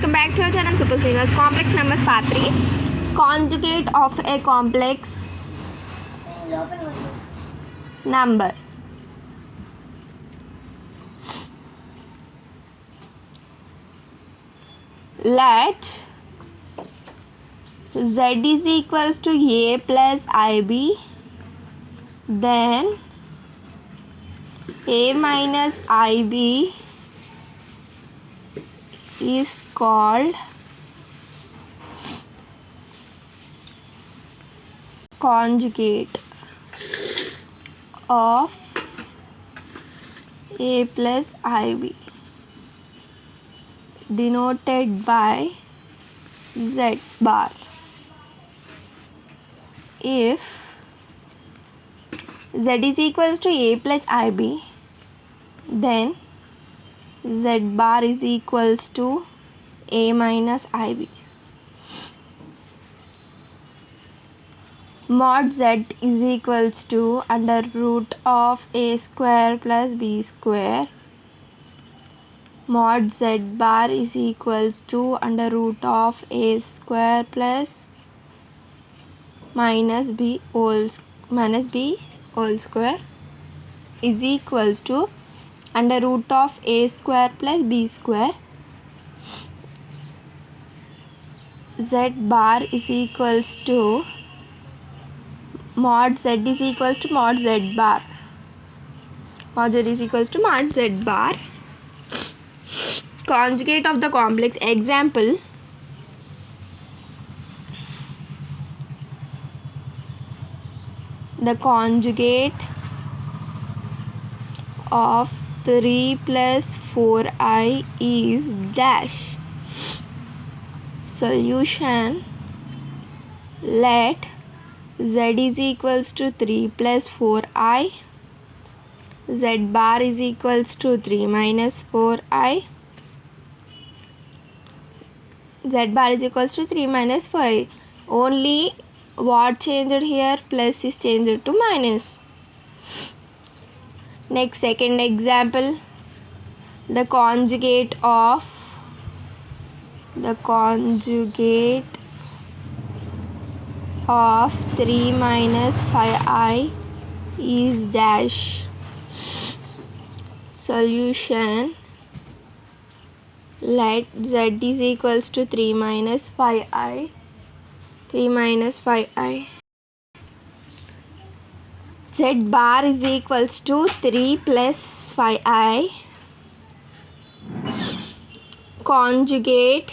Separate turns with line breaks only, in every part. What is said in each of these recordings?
welcome back to our channel Super SRINIVAS. Complex numbers part 3. Conjugate of a complex number. Let z is equals to a plus ib, then a minus ib is called conjugate of a plus ib, denoted by z bar. If z is equals to a plus ib, then z bar is equals to a minus ib. Mod z is equals to under root of a square plus b square. Mod z bar is equals to under root of a square plus minus b whole square is equals to under root of a square plus b square. Z bar is equals to mod z is equals to mod z bar. Mod z is equals to mod z bar. Conjugate of the complex. Example: the conjugate of 3 plus 4i is dash. Solution: let z is equals to 3 plus 4i, z bar is equals to 3 minus 4i, z bar is equals to 3 minus 4i. Only what changed here? Plus is changed to minus. Next, second example: the conjugate of 3 minus 5i is dash. Solution: let z is equals to 3 minus 5i. Z bar is equals to 3 plus 5i. Conjugate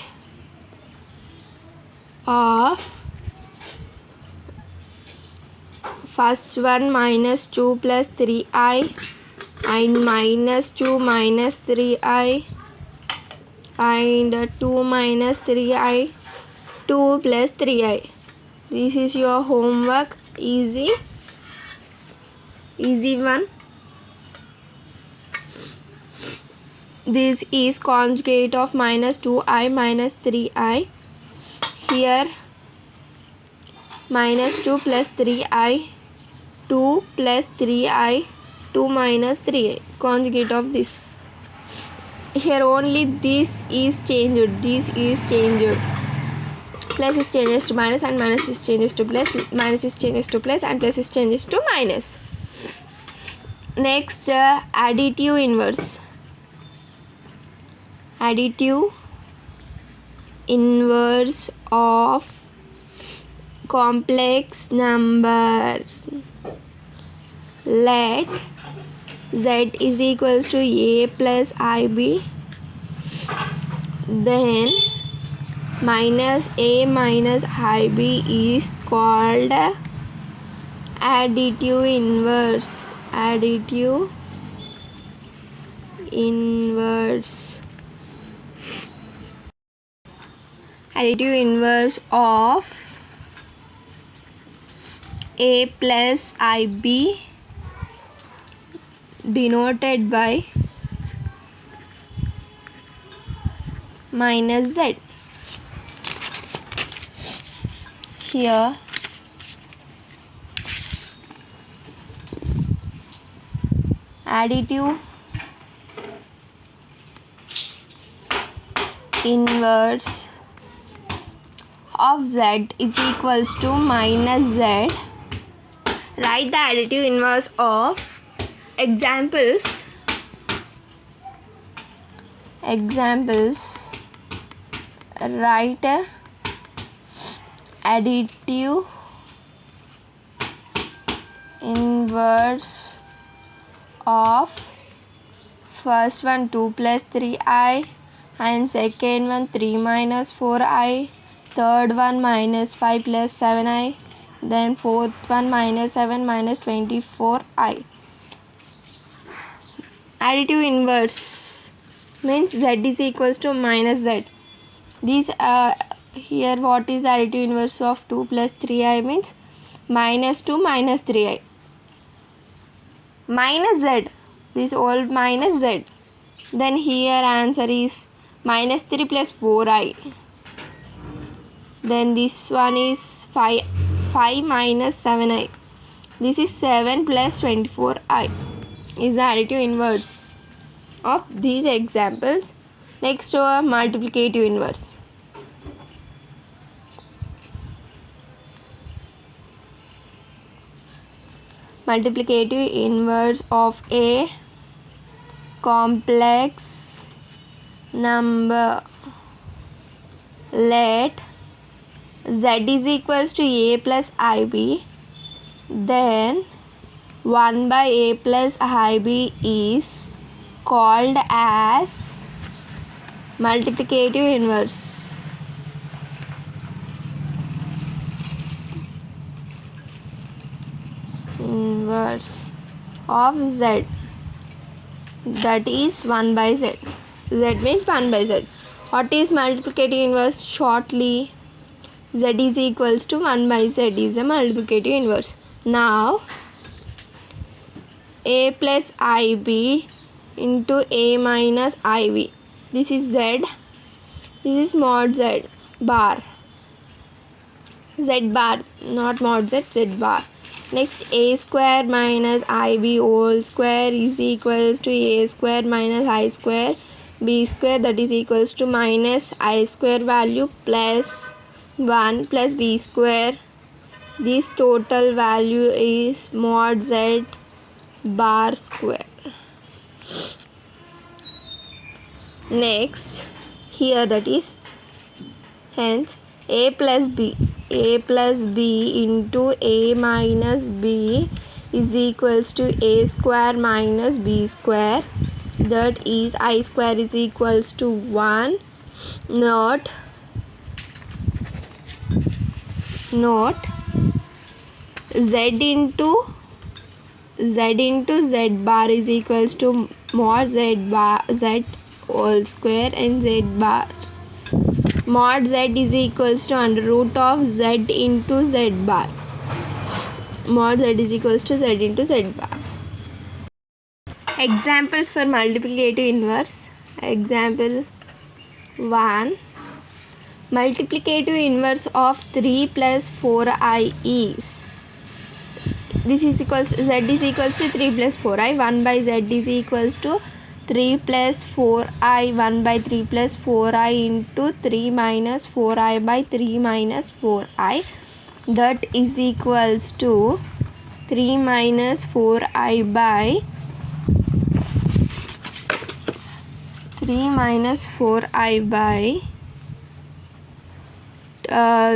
of first one minus 2 plus 3i and minus 2 minus 3i and 2 minus 3i, 2 plus 3i. This is your homework. Easy one. This is conjugate of minus 2i minus 3i. Here minus 2 plus 3i, 2 plus 3i, 2 minus 3i. Conjugate of this. Here only this is changed. Plus is changes to minus and minus is changes to plus. Minus is changes to plus and plus is changes to minus. Next, additive inverse. Additive inverse of complex number. Let z is equals to a plus ib, then minus a minus ib is called additive inverse. Additive inverse of a plus ib, denoted by minus z. Here additive inverse of z is equals to minus z. Write the additive inverse of examples. Write additive inverse of first one 2 plus 3i, and second one 3 minus 4i, third one minus 5 plus 7i, then fourth one minus 7 minus 24i. Additive inverse means z is equals to minus z. This here what is the additive inverse of 2 plus 3i means minus 2 minus 3i minus z, this all minus z. Then here answer is minus 3 plus 4i. Then this one is 5 minus 7i. This is 7 plus 24i is the additive inverse of these examples. Next multiplicative inverse. Multiplicative inverse of a complex number. Let z is equals to a plus ib, then 1 by a plus ib is called as multiplicative inverse. Inverse of z, that is 1 by z. Z means 1 by z. What is multiplicative inverse? Shortly, z is equals to 1 by z is a multiplicative inverse. Now a plus ib into a minus iv. This is z. This is mod z bar. Z bar, not mod z, z bar. Next, a square minus ib whole square is equals to a square minus I square b square, that is equals to minus I square value plus 1 plus b square. This total value is mod z bar square. Next, here that is hence a plus b into a minus b is equals to a square minus b square, that is I square is equals to 1. Note z into z bar is equals to mod z bar z whole square and z bar. Mod z is equals to under root of z into z bar. Mod z is equals to z into z bar. Examples for multiplicative inverse. Example 1. Multiplicative inverse of 3 plus 4i is, this is equals to, z is equals to 3 plus 4i, 1 by z is equals to 3 plus 4i, 1 by 3 plus 4i into 3 minus 4i by 3 minus 4i, that is equals to 3 minus 4i by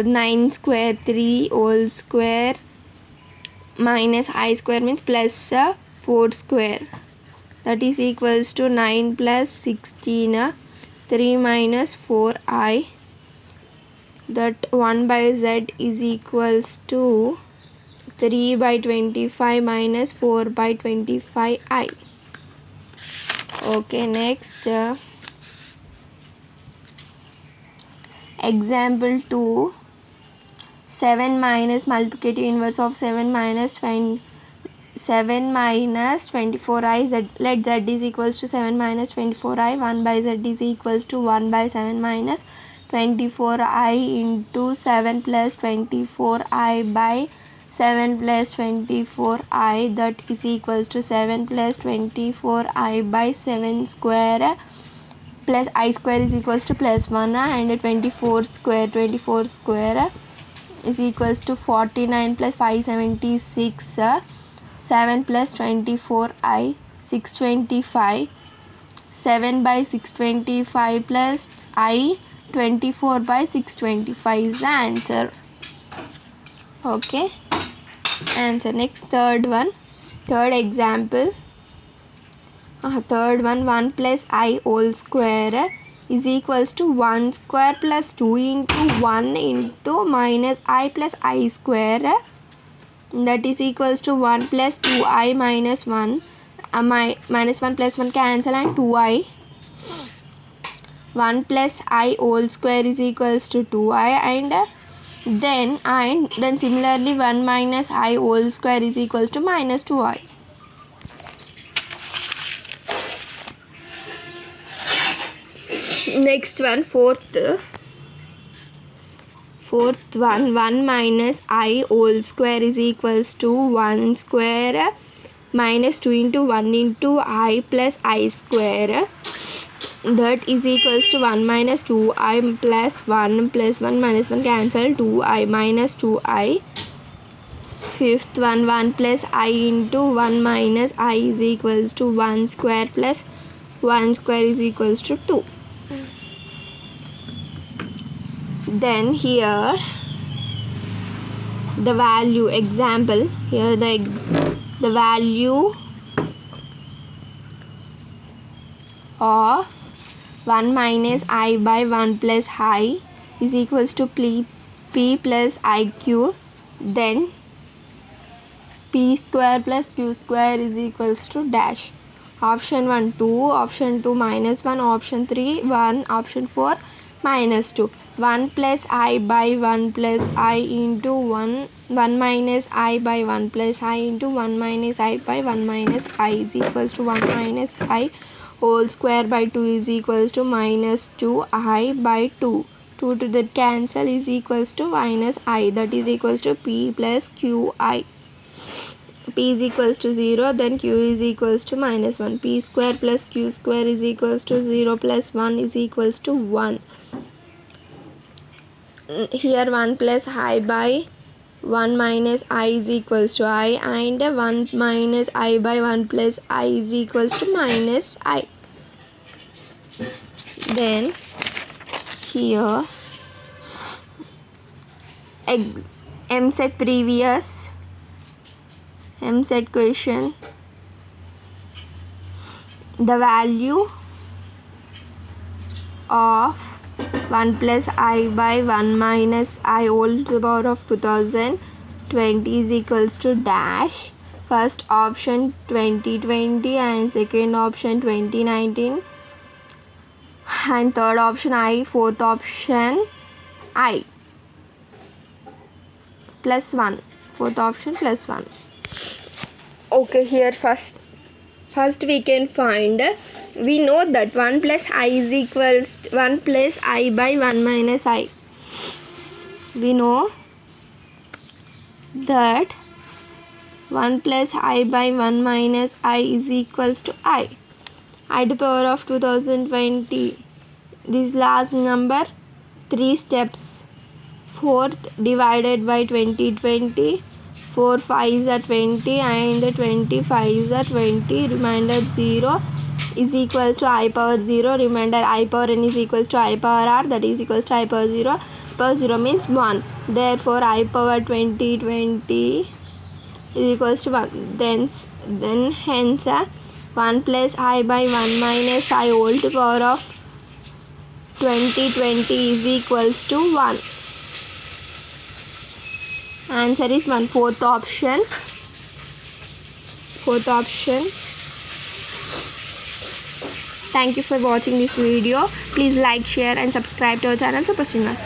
9 square 3 whole square minus I square means plus 4 square, that is equals to 9 plus 16 3 minus 4i, that 1 by z is equals to 3 by 25 minus 4 by 25i. Okay, next example 2. 7 minus multiplicative inverse of 7 minus 24i, z, let z is equals to 7 minus 24i, 1 by z is equals to 1 by 7 minus 24i into 7 plus 24i by 7 plus 24i, that is equals to 7 plus 24i by 7 square plus I square is equals to plus 1 and 24 square is equals to 49 plus 576 7 plus 24I 625 7 by 625 plus I 24 by 625 is the answer. Okay, answer. Next, third example. Third one, 1 plus I whole square is equals to 1 square plus 2 into 1 into minus I plus I square, that is equals to 1 plus 2I minus 1. Minus 1 plus 1 cancel and 2I. 1 plus I whole square is equals to 2I, and then similarly 1 minus I whole square is equals to minus 2I. Next one, fourth one, 1 minus I whole square is equals to 1 square minus 2 into 1 into I plus I square, that is equals to 1 minus 2I plus 1 minus 1 cancel, 2I minus 2I. Fifth one, 1 plus I into 1 minus I is equals to 1 square plus 1 square is equals to 2. Then here the value, example, here the value of 1 minus I by 1 plus I is equals to P plus IQ, then P square plus Q square is equals to dash. Option 1 2, option 2 minus 1, option 3 1, option 4 minus 2. 1 plus I by 1 plus I into 1 minus I by 1 plus I into 1 minus I by 1 minus I is equals to 1 minus I whole square by 2 is equals to minus 2I by 2. 2 to the cancel is equals to minus I, that is equals to P plus QI. P is equals to 0, then Q is equals to minus 1. P square plus Q square is equals to 0 plus 1 is equals to 1. Here 1 plus I by 1 minus I is equals to I, and 1 minus I by 1 plus I is equals to minus I. Then here Eamcet previous Eamcet question, the value of 1 plus I by 1 minus I whole to the power of 2020 is equals to dash. First option 2020 and second option 2019 and third option I, fourth option I plus 1, fourth option plus 1. Okay, here first we can find, we know that 1 plus I is equals 1 plus I by 1 minus I. We know that 1 plus I by 1 minus I is equals to I to the power of 2020. This last number 3 steps. 4th divided by 2020. 4 5s are 20 and 25s are 20. Remainder 0 is equal to I power 0. Remainder I power n is equal to I power r, that is equals to I power 0. Power 0 means 1. Therefore I power 2020 is equals to 1. Then hence 1 plus I by 1 minus I whole to the power of 2020 is equals to 1. Answer is 1. Fourth option. Thank you for watching this video. Please like, share and subscribe to our channel SRINIVAS.